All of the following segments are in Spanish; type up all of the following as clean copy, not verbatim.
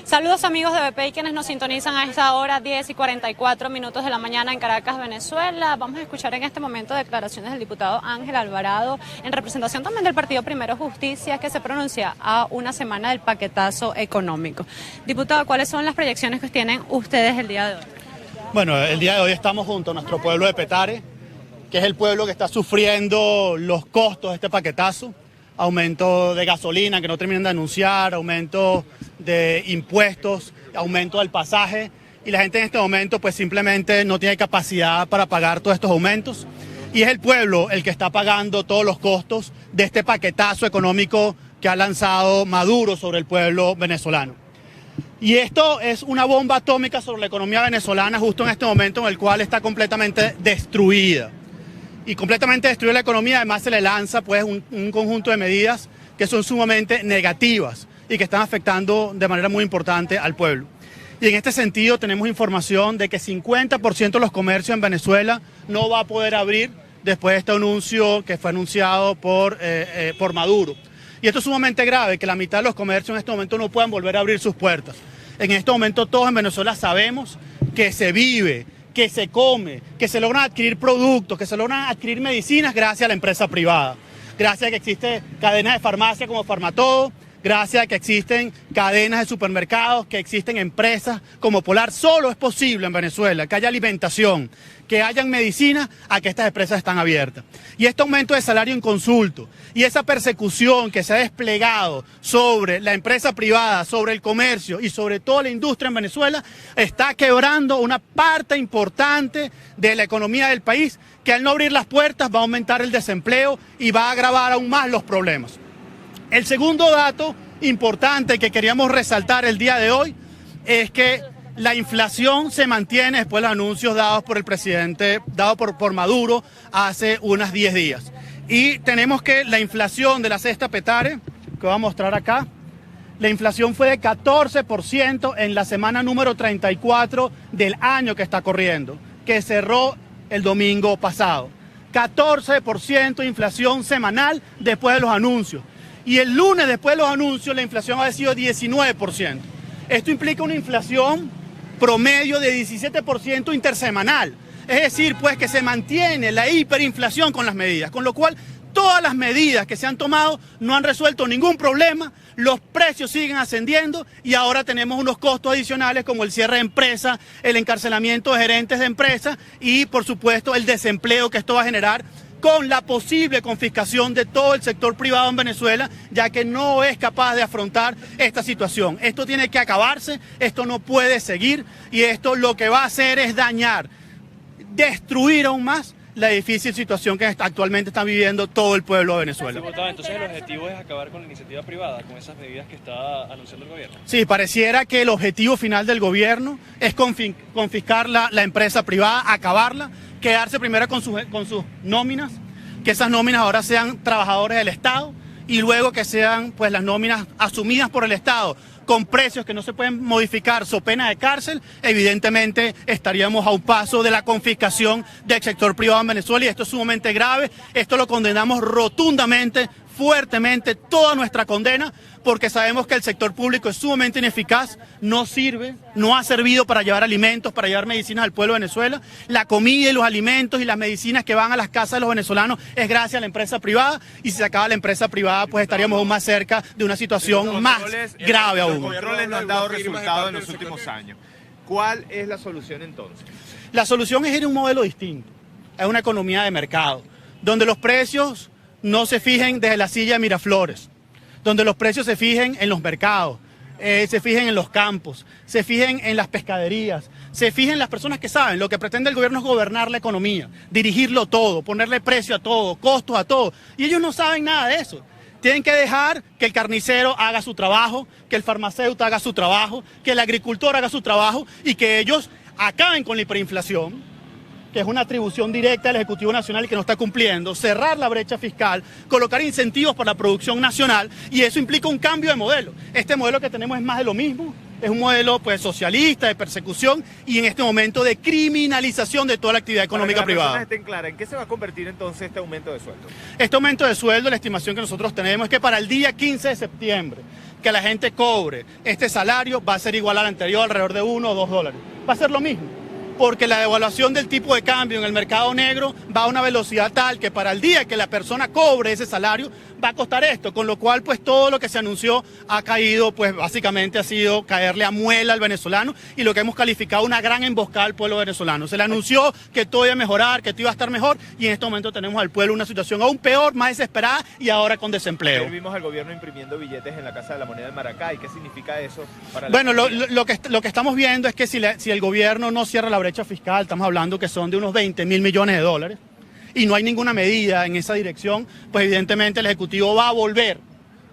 Saludos amigos de BP y quienes nos sintonizan a esta hora 10:44 de la mañana en Caracas, Venezuela. Vamos a escuchar en este momento declaraciones del diputado Ángel Alvarado en representación también del partido Primero Justicia, que se pronuncia a una semana del paquetazo económico. Diputado, ¿cuáles son las proyecciones que tienen ustedes el día de hoy? Bueno, el día de hoy estamos junto a nuestro pueblo de Petare, que es el pueblo que está sufriendo los costos de este paquetazo. Aumento de gasolina que no terminan de anunciar, aumento de impuestos, aumento del pasaje, y la gente en este momento pues simplemente no tiene capacidad para pagar todos estos aumentos, y es el pueblo el que está pagando todos los costos de este paquetazo económico que ha lanzado Maduro sobre el pueblo venezolano. Y esto es una bomba atómica sobre la economía venezolana justo en este momento en el cual está completamente destruida. Y completamente destruye la economía, además se le lanza pues un conjunto de medidas que son sumamente negativas y que están afectando de manera muy importante al pueblo. Y en este sentido tenemos información de que 50% de los comercios en Venezuela no va a poder abrir después de este anuncio que fue anunciado por Maduro. Y esto es sumamente grave, que la mitad de los comercios en este momento no puedan volver a abrir sus puertas. En este momento todos en Venezuela sabemos que se vive, que se come, que se logran adquirir productos, que se logran adquirir medicinas gracias a la empresa privada. Gracias a que existen cadenas de farmacia como Farmatodo, gracias a que existen cadenas de supermercados, que existen empresas como Polar. Solo es posible en Venezuela que haya alimentación, que hayan medicinas, a que estas empresas están abiertas. Y este aumento de salario inconsulto y esa persecución que se ha desplegado sobre la empresa privada, sobre el comercio y sobre toda la industria en Venezuela está quebrando una parte importante de la economía del país, que al no abrir las puertas va a aumentar el desempleo y va a agravar aún más los problemas. El segundo dato importante que queríamos resaltar el día de hoy es que la inflación se mantiene después de los anuncios dados por el presidente, por Maduro hace unos 10 días. Y tenemos que la inflación de la cesta Petare, que voy a mostrar acá, la inflación fue de 14% en la semana número 34 del año que está corriendo, que cerró el domingo pasado. 14% de inflación semanal después de los anuncios. Y el lunes, después de los anuncios, la inflación ha sido 19%. Esto implica una inflación promedio de 17% intersemanal. Es decir, pues que se mantiene la hiperinflación con las medidas, con lo cual todas las medidas que se han tomado no han resuelto ningún problema, los precios siguen ascendiendo y ahora tenemos unos costos adicionales como el cierre de empresas, el encarcelamiento de gerentes de empresas y, por supuesto, el desempleo que esto va a generar, con la posible confiscación de todo el sector privado en Venezuela, ya que no es capaz de afrontar esta situación. Esto tiene que acabarse, esto no puede seguir, y esto lo que va a hacer es dañar, destruir aún más la difícil situación que actualmente está viviendo todo el pueblo de Venezuela. Entonces el objetivo es acabar con la iniciativa privada, con esas medidas que está anunciando el gobierno. Sí, pareciera que el objetivo final del gobierno es confiscar la empresa privada, acabarla, quedarse primero con sus nóminas, que esas nóminas ahora sean trabajadores del Estado y luego que sean pues las nóminas asumidas por el Estado con precios que no se pueden modificar so pena de cárcel. Evidentemente estaríamos a un paso de la confiscación del sector privado en Venezuela, y esto es sumamente grave. Esto lo condenamos rotundamente, fuertemente, toda nuestra condena, porque sabemos que el sector público es sumamente ineficaz, no sirve, no ha servido para llevar alimentos, para llevar medicinas al pueblo de Venezuela. La comida y los alimentos y las medicinas que van a las casas de los venezolanos es gracias a la empresa privada, y si se acaba la empresa privada pues estaríamos aún más cerca de una situación más grave aún. Los controles no han dado resultados en los últimos años. ¿Cuál es la solución entonces? La solución es ir a un modelo distinto, es una economía de mercado, donde los precios no se fijen desde la silla de Miraflores, donde los precios se fijen en los mercados, se fijen en los campos, se fijen en las pescaderías, se fijen en las personas que saben. Lo que pretende el gobierno es gobernar la economía, dirigirlo todo, ponerle precio a todo, costos a todo, y ellos no saben nada de eso. Tienen que dejar que el carnicero haga su trabajo, que el farmacéutico haga su trabajo, que el agricultor haga su trabajo y que ellos acaben con la hiperinflación, que es una atribución directa del Ejecutivo Nacional y que no está cumpliendo, cerrar la brecha fiscal, colocar incentivos para la producción nacional, y eso implica un cambio de modelo. Este modelo que tenemos es más de lo mismo, Es un modelo pues socialista, de persecución y en este momento de criminalización de toda la actividad económica privada. Para que las personas estén claras, ¿en qué se va a convertir entonces este aumento de sueldo? Este aumento de sueldo, la estimación que nosotros tenemos es que para el día 15 de septiembre, que la gente cobre este salario, va a ser igual al anterior, alrededor de $1 o $2. Va a ser lo mismo, porque la devaluación del tipo de cambio en el mercado negro va a una velocidad tal que para el día que la persona cobre ese salario va a costar esto, con lo cual pues todo lo que se anunció ha caído, pues básicamente ha sido caerle a muela al venezolano y lo que hemos calificado una gran emboscada al pueblo venezolano. Se le anunció que todo iba a mejorar, que todo iba a estar mejor y en este momento tenemos al pueblo una situación aún peor, más desesperada y ahora con desempleo. Ayer vimos al gobierno imprimiendo billetes en la Casa de la Moneda de Maracay. ¿Qué significa eso para la Bueno, economía? lo que estamos viendo es que si el gobierno no cierra la brecha fiscal, estamos hablando que son de unos 20.000 millones de dólares, y no hay ninguna medida en esa dirección, pues evidentemente el Ejecutivo va a volver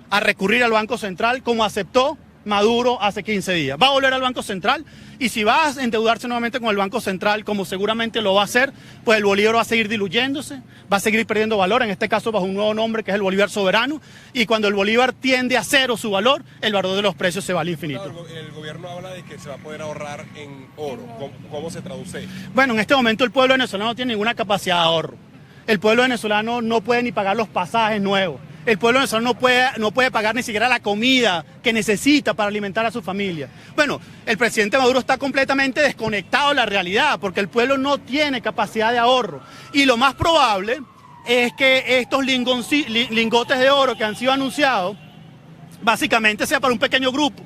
a recurrir al Banco Central como aceptó Maduro hace 15 días. Va a volver al Banco Central y si va a endeudarse nuevamente con el Banco Central, como seguramente lo va a hacer, pues el bolívar va a seguir diluyéndose, va a seguir perdiendo valor, en este caso bajo un nuevo nombre que es el bolívar soberano, y cuando el bolívar tiende a cero su valor, el valor de los precios se va al infinito. Claro, el gobierno habla de que se va a poder ahorrar en oro. ¿Cómo se traduce? Bueno, en este momento el pueblo venezolano no tiene ninguna capacidad de ahorro. El pueblo venezolano no puede ni pagar los pasajes nuevos. El pueblo venezolano no puede pagar ni siquiera la comida que necesita para alimentar a su familia. Bueno, el presidente Maduro está completamente desconectado de la realidad porque el pueblo no tiene capacidad de ahorro. Y lo más probable es que estos lingotes de oro que han sido anunciados básicamente sea para un pequeño grupo.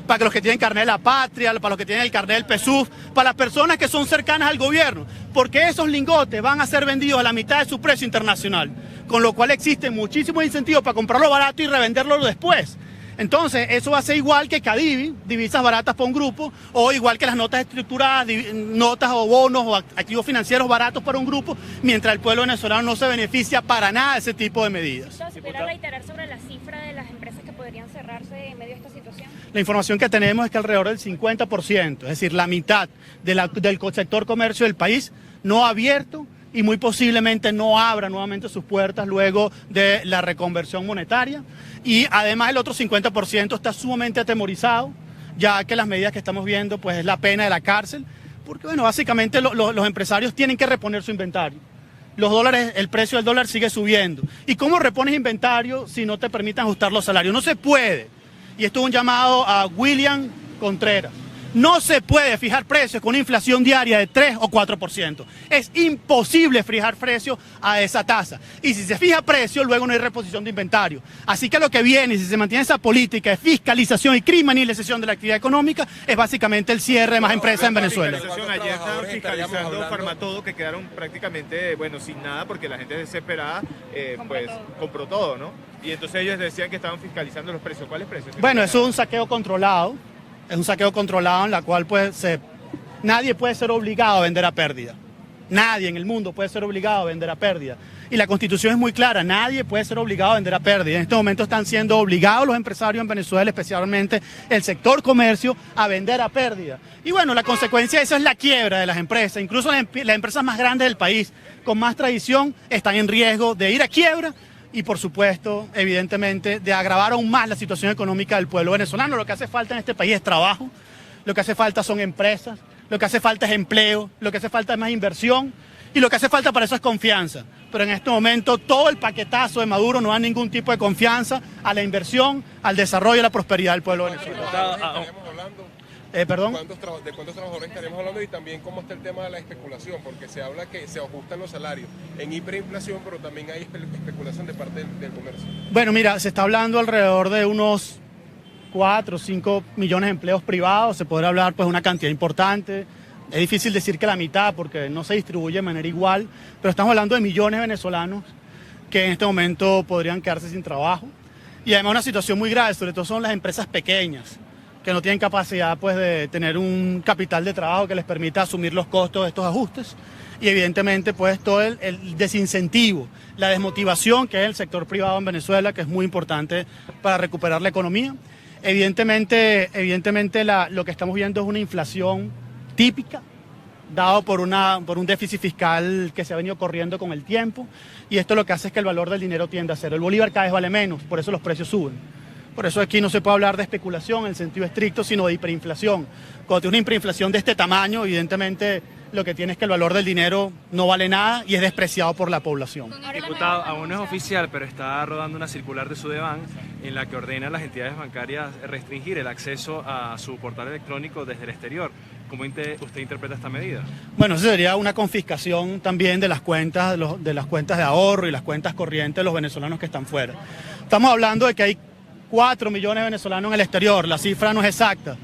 Para los que tienen carnet de la patria, para los que tienen el carnet del PSUV, para las personas que son cercanas al gobierno, porque esos lingotes van a ser vendidos a la mitad de su precio internacional, con lo cual existe muchísimos incentivos para comprarlo barato y revenderlo después. Entonces, eso va a ser igual que Cadivi, divisas baratas para un grupo, o igual que las notas estructuradas, notas o bonos o activos financieros baratos para un grupo, mientras el pueblo venezolano no se beneficia para nada de ese tipo de medidas. ¿Se pudiera reiterar sobre la cifra de las empresas que podrían cerrarse en medio de esta situación? La información que tenemos es que alrededor del 50%, es decir, la mitad del sector comercio del país no ha abierto y muy posiblemente no abra nuevamente sus puertas luego de la reconversión monetaria. Y además el otro 50% está sumamente atemorizado, ya que las medidas que estamos viendo pues es la pena de la cárcel, porque bueno, básicamente los empresarios tienen que reponer su inventario. Los dólares, el precio del dólar sigue subiendo. ¿Y cómo repones inventario si no te permiten ajustar los salarios? No se puede. Y esto es un llamado a William Contreras. No se puede fijar precios con una inflación diaria de 3 o 4%. Es imposible fijar precios a esa tasa. Y si se fija precio, luego no hay reposición de inventario. Así que lo que viene, si se mantiene esa política de fiscalización y criminalización de la actividad económica, es básicamente el cierre de más empresas en Venezuela. Ayer estaban fiscalizando Farmatodo, que quedaron prácticamente, bueno, sin nada porque la gente desesperada, pues compró todo, ¿no? Y entonces ellos decían que estaban fiscalizando los precios. ¿Cuáles precios? Bueno, eso es un saqueo controlado. Es un saqueo controlado en la cual pues, nadie puede ser obligado a vender a pérdida. Nadie en el mundo puede ser obligado a vender a pérdida. Y la Constitución es muy clara, nadie puede ser obligado a vender a pérdida. En este momento están siendo obligados los empresarios en Venezuela, especialmente el sector comercio, a vender a pérdida. Y bueno, la consecuencia de eso es la quiebra de las empresas. Incluso las empresas más grandes del país, con más tradición, están en riesgo de ir a quiebra. Y por supuesto, evidentemente, de agravar aún más la situación económica del pueblo venezolano. Lo que hace falta en este país es trabajo, lo que hace falta son empresas, lo que hace falta es empleo, lo que hace falta es más inversión y lo que hace falta para eso es confianza. Pero en este momento todo el paquetazo de Maduro no da ningún tipo de confianza a la inversión, al desarrollo y a la prosperidad del pueblo venezolano. ¿Perdón? ¿De cuántos trabajadores estaremos hablando y también cómo está el tema de la especulación? Porque se habla que se ajustan los salarios en hiperinflación, pero también hay especulación de parte del comercio. Bueno, mira, se está hablando alrededor de unos 4 o 5 millones de empleos privados, se podrá hablar pues de una cantidad importante. Es difícil decir que la mitad porque no se distribuye de manera igual, pero estamos hablando de millones de venezolanos que en este momento podrían quedarse sin trabajo. Y además una situación muy grave, sobre todo son las empresas pequeñas, que no tienen capacidad pues, de tener un capital de trabajo que les permita asumir los costos de estos ajustes y evidentemente pues, todo el desincentivo, la desmotivación que es el sector privado en Venezuela, que es muy importante para recuperar la economía. Evidentemente lo que estamos viendo es una inflación típica, dado por un déficit fiscal que se ha venido corriendo con el tiempo y esto lo que hace es que el valor del dinero tiende a cero. El bolívar cada vez vale menos, por eso los precios suben. Por eso aquí no se puede hablar de especulación en el sentido estricto, sino de hiperinflación. Cuando tienes una hiperinflación de este tamaño, evidentemente lo que tiene es que el valor del dinero no vale nada y es despreciado por la población. Diputado, aún no es oficial, pero está rodando una circular de Sudeban en la que ordena a las entidades bancarias restringir el acceso a su portal electrónico desde el exterior. ¿Cómo usted interpreta esta medida? Bueno, eso sería una confiscación también de las cuentas de ahorro y las cuentas corrientes de los venezolanos que están fuera. Estamos hablando de que hay 4 millones de venezolanos en el exterior, la cifra no es exacta,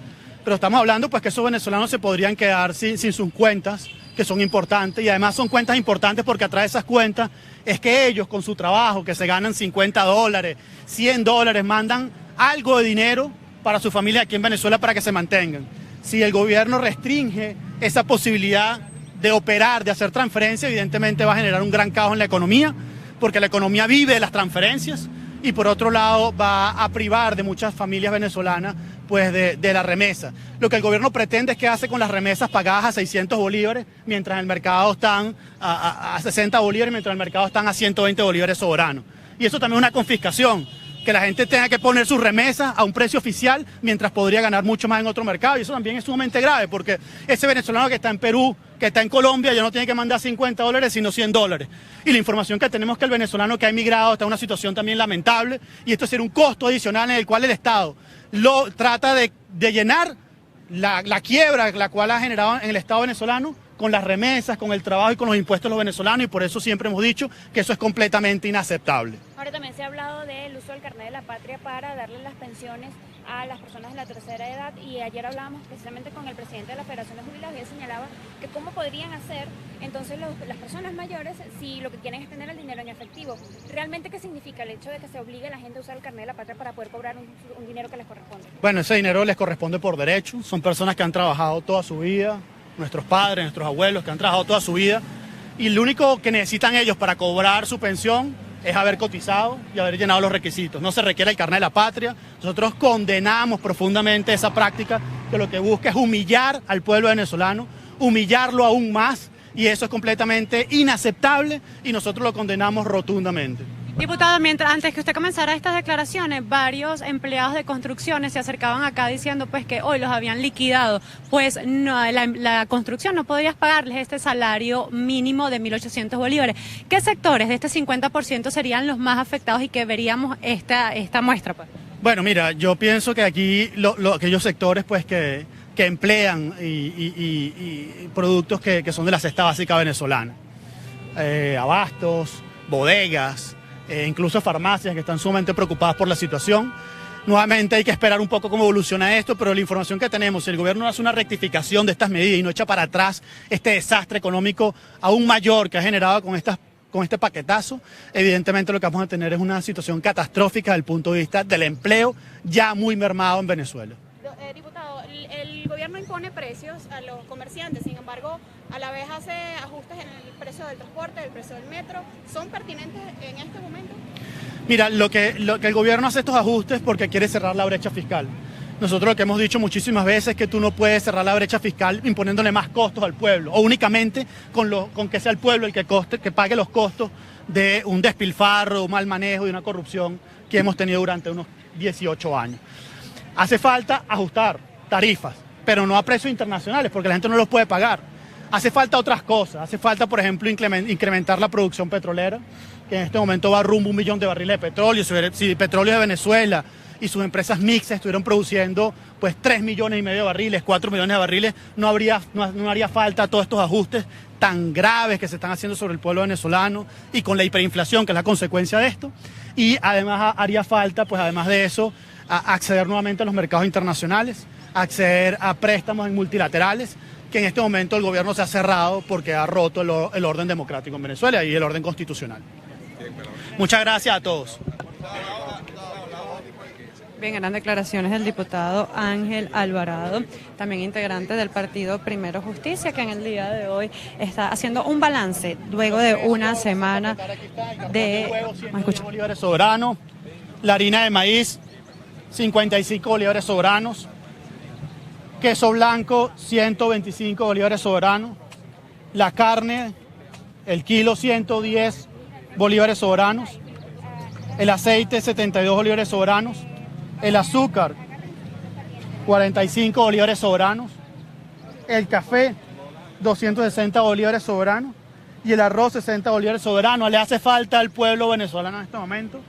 pero estamos hablando pues que esos venezolanos se podrían quedar sin sus cuentas, que son importantes, y además son cuentas importantes porque a través de esas cuentas es que ellos con su trabajo, que se ganan $50, $100, mandan algo de dinero para su familia aquí en Venezuela para que se mantengan. Si el gobierno restringe esa posibilidad de operar, de hacer transferencias, evidentemente va a generar un gran caos en la economía, porque la economía vive de las transferencias, y por otro lado va a privar de muchas familias venezolanas pues de la remesa. Lo que el gobierno pretende es que hace con las remesas pagadas a 600 bolívares, mientras en el mercado están a 60 bolívares, mientras en el mercado están a 120 bolívares soberanos. Y eso también es una confiscación, que la gente tenga que poner sus remesas a un precio oficial, mientras podría ganar mucho más en otro mercado. Y eso también es sumamente grave, porque ese venezolano que está en Perú, que está en Colombia, ya no tiene que mandar $50, sino $100. Y la información que tenemos es que el venezolano que ha emigrado está en una situación también lamentable, y esto sería un costo adicional en el cual el Estado lo trata de llenar la quiebra la cual ha generado en el Estado venezolano con las remesas, con el trabajo y con los impuestos de los venezolanos, y por eso siempre hemos dicho que eso es completamente inaceptable. Ahora también se ha hablado del uso del carnet de la patria para darle las pensiones a las personas de la tercera edad, y ayer hablábamos precisamente con el presidente de la Federación de Jubilados y él señalaba que cómo podrían hacer entonces las personas mayores si lo que quieren es tener el dinero en efectivo. ¿Realmente qué significa el hecho de que se obligue a la gente a usar el carnet de la patria para poder cobrar un dinero que les corresponde? Bueno, ese dinero les corresponde por derecho, son personas que han trabajado toda su vida, nuestros padres, nuestros abuelos que han trabajado toda su vida, y lo único que necesitan ellos para cobrar su pensión es haber cotizado y haber llenado los requisitos. No se requiere el carnet de la patria. Nosotros condenamos profundamente esa práctica que lo que busca es humillar al pueblo venezolano, humillarlo aún más, y eso es completamente inaceptable y nosotros lo condenamos rotundamente. Diputado, antes que usted comenzara estas declaraciones, varios empleados de construcciones se acercaban acá diciendo pues que hoy los habían liquidado, pues no, la construcción no podría pagarles este salario mínimo de 1.800 bolívares. ¿Qué sectores de este 50% serían los más afectados y que veríamos esta muestra? Pues? Bueno, mira, yo pienso que aquí aquellos sectores pues que emplean y productos que son de la cesta básica venezolana, abastos, bodegas, incluso farmacias que están sumamente preocupadas por la situación. Nuevamente hay que esperar un poco cómo evoluciona esto, pero la información que tenemos, si el gobierno hace una rectificación de estas medidas y no echa para atrás este desastre económico aún mayor que ha generado con este paquetazo, evidentemente lo que vamos a tener es una situación catastrófica desde el punto de vista del empleo ya muy mermado en Venezuela. Diputado, el gobierno impone precios a los comerciantes, sin embargo, a la vez hace ajustes en el precio del transporte, el precio del metro. ¿Son pertinentes en este momento? Mira, lo que el gobierno hace estos ajustes porque quiere cerrar la brecha fiscal. Nosotros lo que hemos dicho muchísimas veces es que tú no puedes cerrar la brecha fiscal imponiéndole más costos al pueblo, o únicamente con que sea el pueblo el que pague los costos de un despilfarro, un mal manejo y una corrupción que hemos tenido durante unos 18 años. Hace falta ajustar tarifas, pero no a precios internacionales, porque la gente no los puede pagar. Hace falta otras cosas. Hace falta, por ejemplo, incrementar la producción petrolera, que en este momento va rumbo a 1 millón de barriles de petróleo. Si Petróleo de Venezuela y sus empresas mixtas estuvieran produciendo pues 3,5 millones de barriles, 4 millones de barriles, no haría falta todos estos ajustes tan graves que se están haciendo sobre el pueblo venezolano, y con la hiperinflación, que es la consecuencia de esto. Y además haría falta, pues además de eso, acceder nuevamente a los mercados internacionales, acceder a préstamos en multilaterales, que en este momento el gobierno se ha cerrado porque ha roto el orden democrático en Venezuela y el orden constitucional. Muchas gracias a todos. Bien, eran declaraciones del diputado Ángel Alvarado, también integrante del partido Primero Justicia, que en el día de hoy está haciendo un balance luego de una semana de... bolívares soberanos, la harina de maíz, 55 bolívares soberanos, queso blanco, 125 bolívares soberanos, la carne, el kilo, 110 bolívares soberanos, el aceite, 72 bolívares soberanos, el azúcar, 45 bolívares soberanos, el café, 260 bolívares soberanos, y el arroz, 60 bolívares soberanos. Le hace falta al pueblo venezolano en este momento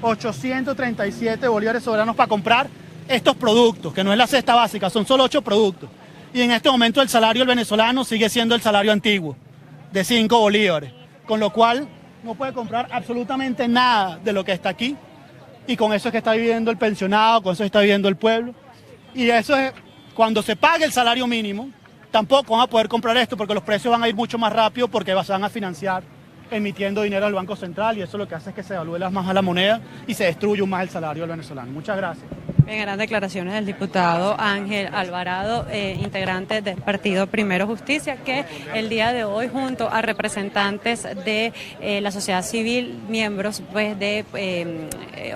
837 bolívares soberanos para comprar estos productos, que no es la cesta básica, son solo 8 productos. Y en este momento el salario del venezolano sigue siendo el salario antiguo, de 5 bolívares, con lo cual no puede comprar absolutamente nada de lo que está aquí, y con eso es que está viviendo el pensionado, con eso está viviendo el pueblo. Y eso es, cuando se pague el salario mínimo, tampoco van a poder comprar esto porque los precios van a ir mucho más rápido porque se van a financiar emitiendo dinero al Banco Central, y eso lo que hace es que se devalúe más a la moneda y se destruye más el salario del venezolano. Muchas gracias. Bien, eran declaraciones del diputado Ángel Alvarado, integrante del partido Primero Justicia, que el día de hoy, junto a representantes de la sociedad civil, miembros pues, de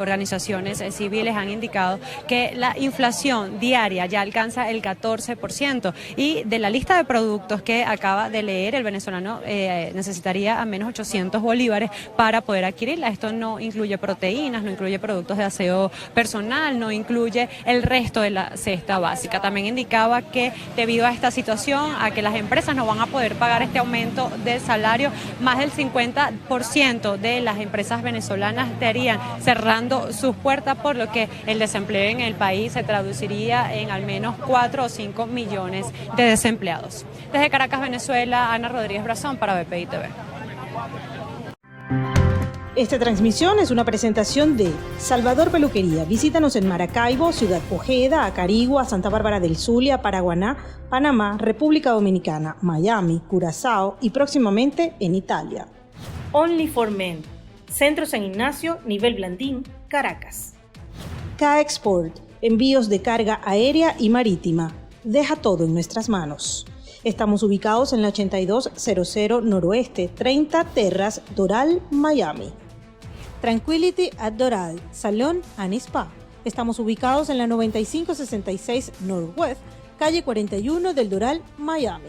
organizaciones civiles, han indicado que la inflación diaria ya alcanza el 14%, y de la lista de productos que acaba de leer, el venezolano necesitaría al menos 800 bolívares para poder adquirirla. Esto no incluye proteínas, no incluye productos de aseo personal, no incluye el resto de la cesta básica. También indicaba que debido a esta situación, a que las empresas no van a poder pagar este aumento del salario, más del 50% de las empresas venezolanas estarían cerrando sus puertas, por lo que el desempleo en el país se traduciría en al menos 4 o 5 millones de desempleados. Desde Caracas, Venezuela, Ana Rodríguez Brazón para BPI TV. Esta transmisión es una presentación de Salvador Peluquería. Visítanos en Maracaibo, Ciudad Ojeda, Acarigua, Santa Bárbara del Zulia, Paraguaná, Panamá, República Dominicana, Miami, Curazao y próximamente en Italia. Only for Men. Centro San Ignacio, Nivel Blandín, Caracas. K-Export. Envíos de carga aérea y marítima. Deja todo en nuestras manos. Estamos ubicados en la 8200 Noroeste, 30 Terras, Doral, Miami. Tranquility at Doral, Salón and Spa. Estamos ubicados en la 9566 Northwest, calle 41 del Doral, Miami.